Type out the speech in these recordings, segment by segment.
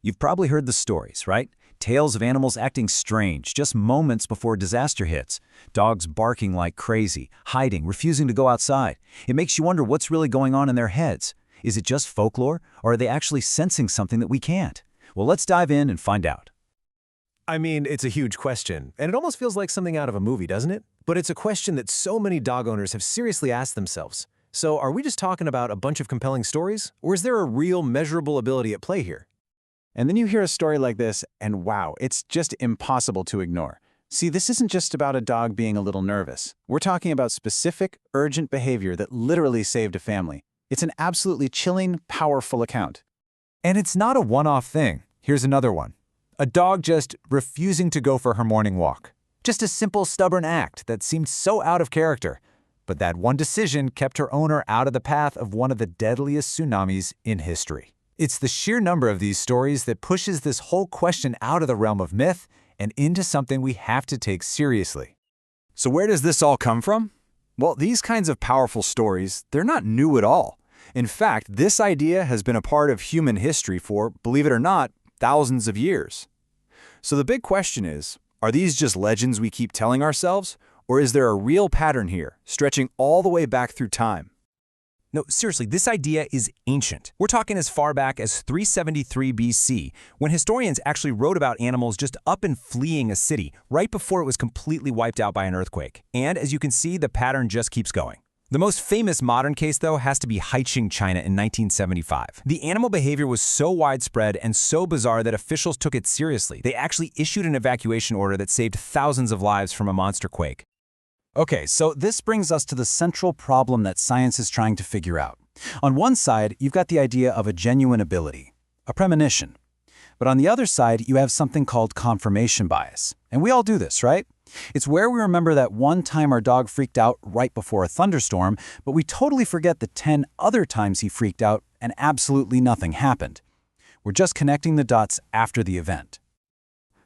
You've probably heard the stories, right? Tales of animals acting strange just moments before disaster hits. Dogs barking like crazy, hiding, refusing to go outside. It makes you wonder what's really going on in their heads. Is it just folklore, or are they actually sensing something that we can't? Well, let's dive in and find out. I mean, it's a huge question, and it almost feels like something out of a movie, doesn't it? But it's a question that so many dog owners have seriously asked themselves. So are we just talking about a bunch of compelling stories, or is there a real measurable ability at play here? And then you hear a story like this, and wow, it's just impossible to ignore. See, this isn't just about a dog being a little nervous. We're talking about specific, urgent behavior that literally saved a family. It's an absolutely chilling, powerful account. And it's not a one-off thing. Here's another one. A dog just refusing to go for her morning walk. Just a simple, stubborn act that seemed so out of character. But that one decision kept her owner out of the path of one of the deadliest tsunamis in history. It's the sheer number of these stories that pushes this whole question out of the realm of myth and into something we have to take seriously. So where does this all come from? Well, these kinds of powerful stories, they're not new at all. In fact, this idea has been a part of human history for, believe it or not, thousands of years. So the big question is, are these just legends we keep telling ourselves, or is there a real pattern here, stretching all the way back through time? No, seriously, this idea is ancient. We're talking as far back as 373 BC, when historians actually wrote about animals just up and fleeing a city right before it was completely wiped out by an earthquake. And as you can see, the pattern just keeps going. The most famous modern case, though, has to be Haiqing, China in 1975. The animal behavior was so widespread and so bizarre that officials took it seriously. They actually issued an evacuation order that saved thousands of lives from a monster quake. Okay, so this brings us to the central problem that science is trying to figure out. On one side, you've got the idea of a genuine ability, a premonition. But on the other side, you have something called confirmation bias. And we all do this, right? It's where we remember that one time our dog freaked out right before a thunderstorm, but we totally forget the 10 other times he freaked out and absolutely nothing happened. We're just connecting the dots after the event.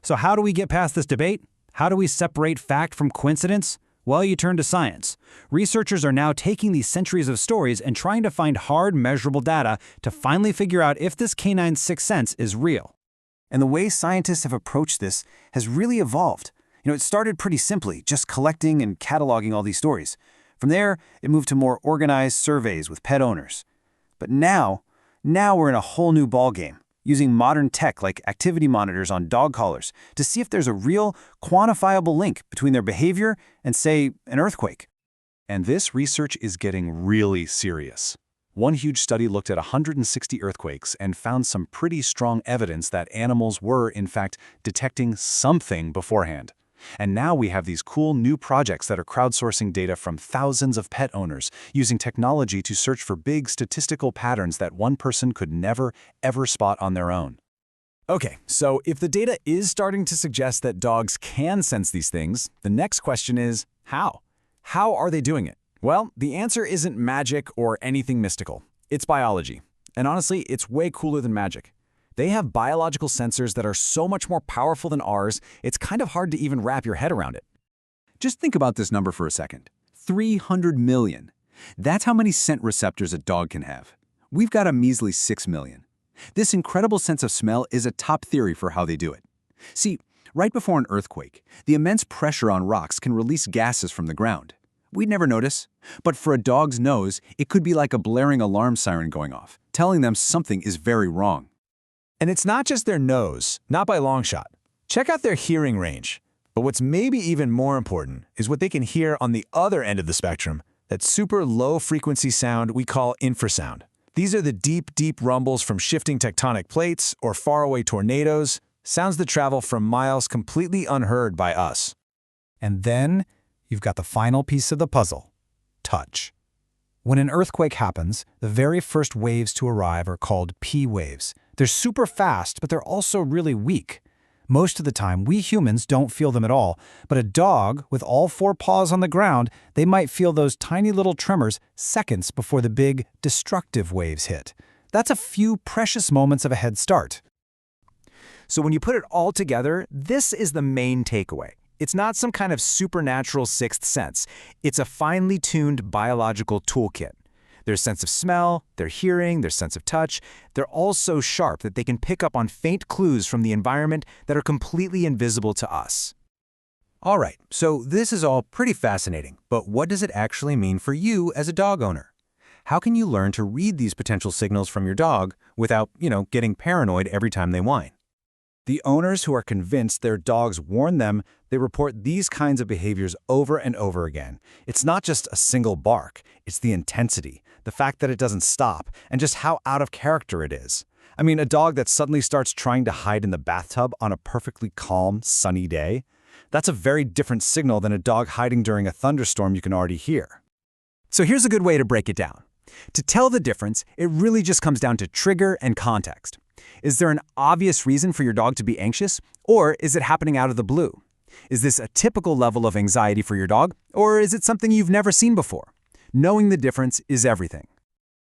So how do we get past this debate? How do we separate fact from coincidence? Well, you turn to science. Researchers are now taking these centuries of stories and trying to find hard, measurable data to finally figure out if this canine sixth sense is real. And the way scientists have approached this has really evolved. It started pretty simply, just collecting and cataloging all these stories. From there, it moved to more organized surveys with pet owners. But now we're in a whole new ballgame, using modern tech like activity monitors on dog collars to see if there's a real, quantifiable link between their behavior and, say, an earthquake. And this research is getting really serious. One huge study looked at 160 earthquakes and found some pretty strong evidence that animals were, in fact, detecting something beforehand. And now we have these cool new projects that are crowdsourcing data from thousands of pet owners, using technology to search for big statistical patterns that one person could never, ever spot on their own. Okay, so if the data is starting to suggest that dogs can sense these things, the next question is, how? How are they doing it? Well, the answer isn't magic or anything mystical. It's biology. And honestly, it's way cooler than magic. They have biological sensors that are so much more powerful than ours, it's kind of hard to even wrap your head around it. Just think about this number for a second. 300 million. That's how many scent receptors a dog can have. We've got a measly 6 million. This incredible sense of smell is a top theory for how they do it. See, right before an earthquake, the immense pressure on rocks can release gases from the ground. We'd never notice, but for a dog's nose, it could be like a blaring alarm siren going off, telling them something is very wrong. And it's not just their nose, not by a long shot. Check out their hearing range. But what's maybe even more important is what they can hear on the other end of the spectrum, that super low-frequency sound we call infrasound. These are the deep, deep rumbles from shifting tectonic plates or faraway tornadoes, sounds that travel from miles completely unheard by us. And then you've got the final piece of the puzzle, touch. When an earthquake happens, the very first waves to arrive are called P waves. They're super fast, but they're also really weak. Most of the time, we humans don't feel them at all, but a dog with all 4 paws on the ground, they might feel those tiny little tremors seconds before the big, destructive waves hit. That's a few precious moments of a head start. So when you put it all together, this is the main takeaway. It's not some kind of supernatural sixth sense. It's a finely tuned biological toolkit. Their sense of smell, their hearing, their sense of touch, they're all so sharp that they can pick up on faint clues from the environment that are completely invisible to us. All right, so this is all pretty fascinating, but what does it actually mean for you as a dog owner? How can you learn to read these potential signals from your dog without, getting paranoid every time they whine? The owners who are convinced their dogs warn them, they report these kinds of behaviors over and over again. It's not just a single bark, it's the intensity, the fact that it doesn't stop, and just how out of character it is. I mean, a dog that suddenly starts trying to hide in the bathtub on a perfectly calm, sunny day, that's a very different signal than a dog hiding during a thunderstorm you can already hear. So here's a good way to break it down. To tell the difference, it really just comes down to trigger and context. Is there an obvious reason for your dog to be anxious, or is it happening out of the blue? Is this a typical level of anxiety for your dog, or is it something you've never seen before? Knowing the difference is everything.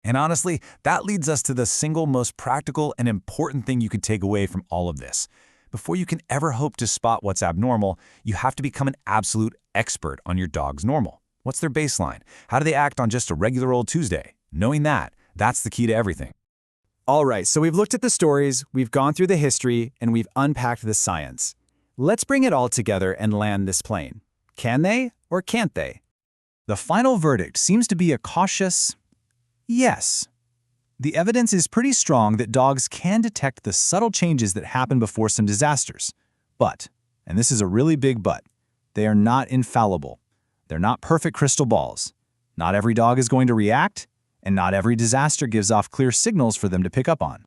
And honestly, that leads us to the single most practical and important thing you could take away from all of this. Before you can ever hope to spot what's abnormal, you have to become an absolute expert on your dog's normal. What's their baseline? How do they act on just a regular old Tuesday? Knowing that, that's the key to everything. All right, so we've looked at the stories, we've gone through the history, and we've unpacked the science. Let's bring it all together and land this plane. Can they or can't they? The final verdict seems to be a cautious yes. The evidence is pretty strong that dogs can detect the subtle changes that happen before some disasters. But, and this is a really big but, they are not infallible. They're not perfect crystal balls. Not every dog is going to react, and not every disaster gives off clear signals for them to pick up on.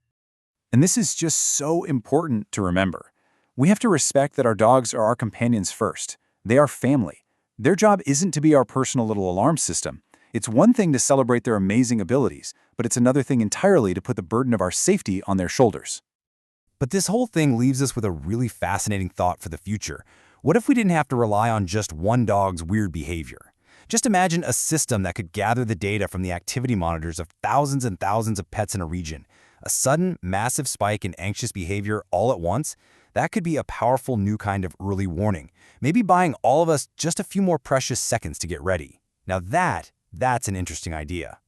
And this is just so important to remember. We have to respect that our dogs are our companions first. They are family. Their job isn't to be our personal little alarm system. It's one thing to celebrate their amazing abilities, but it's another thing entirely to put the burden of our safety on their shoulders. But this whole thing leaves us with a really fascinating thought for the future. What if we didn't have to rely on just one dog's weird behavior? Just imagine a system that could gather the data from the activity monitors of thousands and thousands of pets in a region. A sudden, massive spike in anxious behavior all at once? That could be a powerful new kind of early warning, maybe buying all of us just a few more precious seconds to get ready. Now that's an interesting idea.